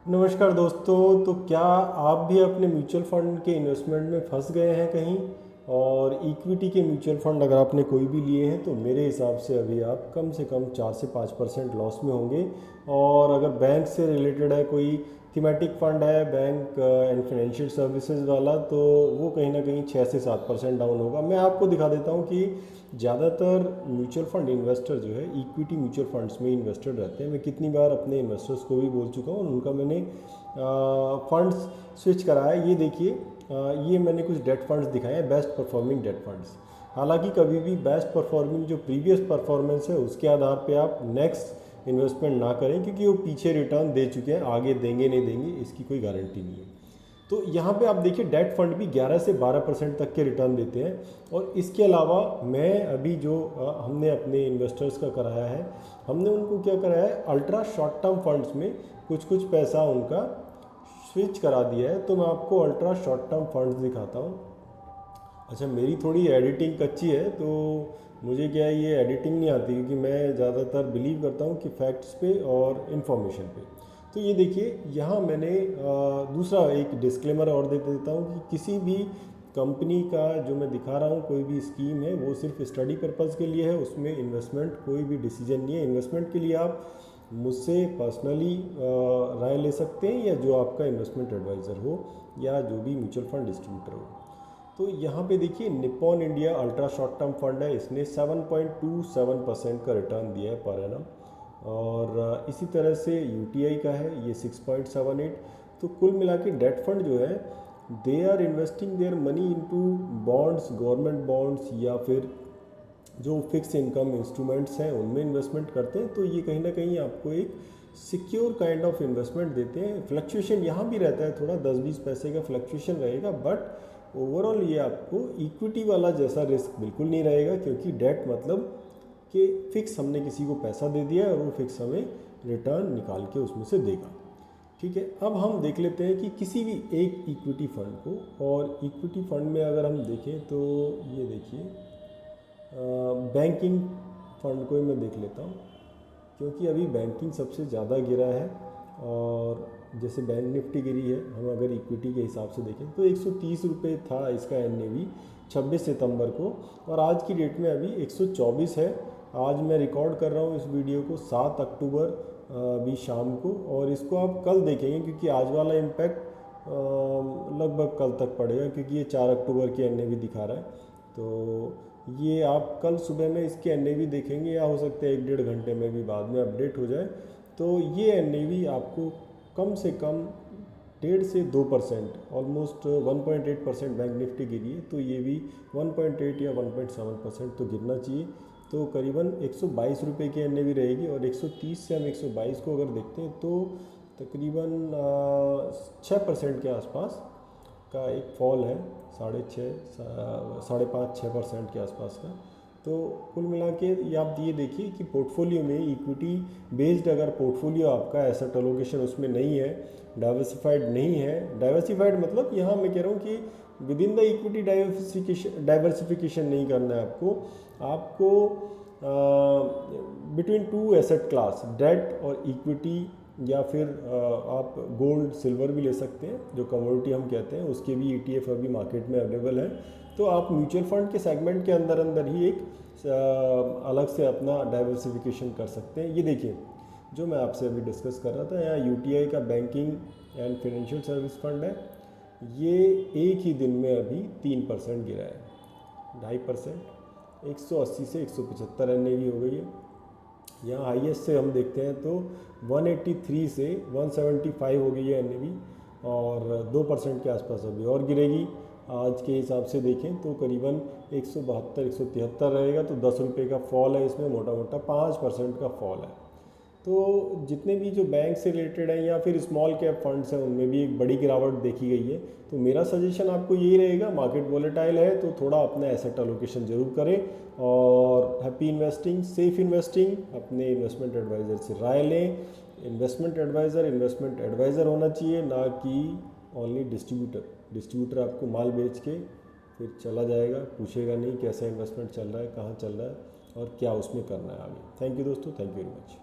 नमस्कार दोस्तों। तो क्या आप भी अपने म्यूचुअल फंड के इन्वेस्टमेंट में फंस गए हैं कहीं? और इक्विटी के म्यूचुअल फंड अगर आपने कोई भी लिए हैं तो मेरे हिसाब से अभी आप कम से कम 4 से 5% लॉस में होंगे। और अगर बैंक से रिलेटेड है, कोई थीमेटिक फंड है बैंक एंड फाइनेंशियल सर्विसेज वाला, तो वो कहीं ना कहीं 6 से 7% डाउन होगा। मैं आपको दिखा देता हूँ कि ज़्यादातर म्यूचुअल फंड इन्वेस्टर जो है इक्विटी म्यूचुअल फंड्स में इन्वेस्टेड रहते हैं। मैं कितनी बार अपने इन्वेस्टर्स को भी बोल चुका हूँ, उनका मैंने फंड्स स्विच कराया। ये देखिए, ये मैंने कुछ डेट फंड्स दिखाए हैं, बेस्ट परफॉर्मिंग डेट फंड्स। हालांकि कभी भी बेस्ट परफॉर्मिंग जो प्रीवियस परफॉर्मेंस है उसके आधार पे आप नेक्स्ट इन्वेस्टमेंट ना करें, क्योंकि वो पीछे रिटर्न दे चुके हैं, आगे देंगे नहीं देंगे इसकी कोई गारंटी नहीं है। तो यहाँ पे आप देखिए डेट फंड भी 11 से 12% तक के रिटर्न देते हैं। और इसके अलावा मैं अभी जो हमने अपने इन्वेस्टर्स का कराया है, हमने उनको क्या कराया है, अल्ट्रा शॉर्ट टर्म फंड्स में कुछ कुछ पैसा उनका स्विच करा दिया है। तो मैं आपको अल्ट्रा शॉर्ट टर्म फंड्स दिखाता हूँ। अच्छा, मेरी थोड़ी एडिटिंग कच्ची है तो मुझे क्या है, ये एडिटिंग नहीं आती, क्योंकि मैं ज़्यादातर बिलीव करता हूँ कि फैक्ट्स पे और इन्फॉर्मेशन पे। तो ये देखिए, यहाँ मैंने दूसरा एक डिस्क्लेमर और दे देता हूँ कि किसी भी कंपनी का जो मैं दिखा रहा हूँ कोई भी स्कीम है वो सिर्फ स्टडी पर्पज़ के लिए है, उसमें इन्वेस्टमेंट कोई भी डिसीजन नहीं है। इन्वेस्टमेंट के लिए आप मुझसे पर्सनली राय ले सकते हैं, या जो आपका इन्वेस्टमेंट एडवाइज़र हो, या जो भी म्यूचुअल फंड डिस्ट्रीब्यूटर हो। तो यहाँ पे देखिए, Nippon India ultra short term fund है, इसने 7.27% का रिटर्न दिया है पर एनम। और इसी तरह से यूटीआई का है, ये 6.78। तो कुल मिला के डेट फंड जो है, they are investing their money into bonds, government bonds, या फिर जो फिक्स इनकम इंस्ट्रूमेंट्स हैं उनमें इन्वेस्टमेंट करते हैं। तो ये कहीं ना कहीं आपको एक सिक्योर काइंड ऑफ इन्वेस्टमेंट देते हैं। फ्लक्चुएशन यहाँ भी रहता है, थोड़ा 10-20 पैसे का फ्लक्चुएशन रहेगा, बट ओवरऑल ये आपको इक्विटी वाला जैसा रिस्क बिल्कुल नहीं रहेगा, क्योंकि डेट मतलब कि फिक्स हमने किसी को पैसा दे दिया है और वो फिक्स हमें रिटर्न निकाल के उसमें से देगा। ठीक है, अब हम देख लेते हैं कि किसी भी एक इक्विटी फंड को। और इक्विटी फंड में अगर हम देखें तो ये देखिए, बैंकिंग फंड को ही मैं देख लेता हूँ, क्योंकि अभी बैंकिंग सबसे ज़्यादा गिरा है। और जैसे बैंक निफ्टी गिरी है, हम अगर इक्विटी के हिसाब से देखें तो 130 रुपये था इसका एनएवी 26 सितंबर को, और आज की डेट में अभी 124 है। आज मैं रिकॉर्ड कर रहा हूँ इस वीडियो को 7 अक्टूबर अभी शाम को, और इसको आप कल देखेंगे, क्योंकि आज वाला इम्पैक्ट लगभग कल तक पड़ेगा, क्योंकि ये 4 अक्टूबर की एनएवी दिखा रहा है। तो ये आप कल सुबह में इसके एनएवी देखेंगे, या हो सकता है 1-1.5 घंटे में भी बाद में अपडेट हो जाए। तो ये एनएवी आपको कम से कम 1.5 से 2%, ऑलमोस्ट 1.8% बैंक निफ्टी गिरी है, तो ये भी 1.8 या 1.7% तो गिरना चाहिए। तो करीबन 122 रुपये की एनएवी रहेगी, और 130 से हम 122 को अगर देखते हैं तो तकरीबन 6% के आसपास का एक फॉल है, 5.5-6% के आसपास का। तो कुल मिला के ये आप ये देखिए कि पोर्टफोलियो में इक्विटी बेस्ड अगर पोर्टफोलियो आपका एसेट एलोकेशन उसमें नहीं है, डाइवर्सिफाइड नहीं है, डाइवर्सिफाइड मतलब यहाँ मैं कह रहा हूँ कि within the equity diversification नहीं करना है आपको। आपको between two asset class, debt और इक्विटी, या फिर आप गोल्ड सिल्वर भी ले सकते हैं, जो कमोडिटी हम कहते हैं, उसके भी ईटीएफ अभी मार्केट में अवेलेबल है। तो आप म्यूचुअल फंड के सेगमेंट के अंदर अंदर ही एक अलग से अपना डाइवर्सिफिकेशन कर सकते हैं। ये देखिए, जो मैं आपसे अभी डिस्कस कर रहा था, यहाँ यूटीआई का banking and financial service fund है, ये एक ही दिन में अभी 3% गिरा है, 2.5%, 180 से 175 एनएवी हो गई है। यहाँ हाईएस्ट से हम देखते हैं तो 183 से 175 हो गई है एनएवी, और 2% के आसपास अभी और गिरेगी। आज के हिसाब से देखें तो करीबन 172-173 रहेगा, तो 10 रुपये का फॉल है इसमें, मोटा मोटा 5% का फॉल है। तो जितने भी जो बैंक से रिलेटेड हैं या फिर स्मॉल कैप फंड्स हैं, उनमें भी एक बड़ी गिरावट देखी गई है। तो मेरा सजेशन आपको यही रहेगा, मार्केट वॉलेटाइल है तो थोड़ा अपना एसेट एलोकेशन जरूर करें, और हैप्पी इन्वेस्टिंग, सेफ इन्वेस्टिंग, अपने इन्वेस्टमेंट एडवाइज़र से राय लें। इन्वेस्टमेंट एडवाइज़र होना चाहिए, ना कि ओनली डिस्ट्रीब्यूटर आपको माल बेच के फिर चला जाएगा, पूछेगा नहीं कैसा इन्वेस्टमेंट चल रहा है, कहाँ चल रहा है, और क्या उसमें करना है आगे। थैंक यू दोस्तों, थैंक यू वेरी मच।